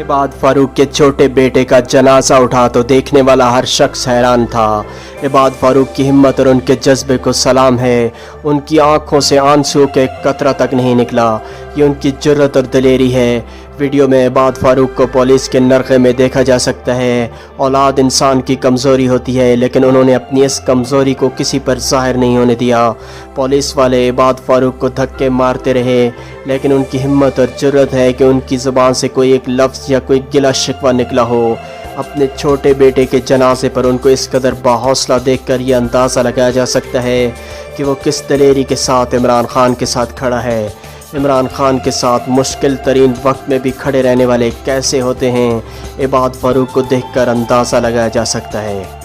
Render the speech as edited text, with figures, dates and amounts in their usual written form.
इबाद फारूक के छोटे बेटे का जनाजा उठा तो देखने वाला हर शख्स हैरान था। इबाद फारूक की हिम्मत और उनके जज्बे को सलाम है। उनकी आंखों से आंसू के कतरा तक नहीं निकला। ये उनकी जुर्रत और दलेरी है। वीडियो में इबाद फारूक को पुलिस के नरखे में देखा जा सकता है। औलाद इंसान की कमज़ोरी होती है, लेकिन उन्होंने अपनी इस कमज़ोरी को किसी पर ज़ाहिर नहीं होने दिया। पुलिस वाले इबाद फारूक को धक्के मारते रहे, लेकिन उनकी हिम्मत और जुर्रत है कि उनकी ज़ुबान से कोई एक लफ्ज़ या कोई गिला शिकवा निकला हो। अपने छोटे बेटे के जनाजे पर उनको इस कदर बाहौसला देखकर यह अंदाज़ा लगाया जा सकता है कि वो किस दलेरी के साथ इमरान खान के साथ खड़ा है। इमरान खान के साथ मुश्किल तरीन वक्त में भी खड़े रहने वाले कैसे होते हैं, इबाद फारूक को देखकर अंदाज़ा लगाया जा सकता है।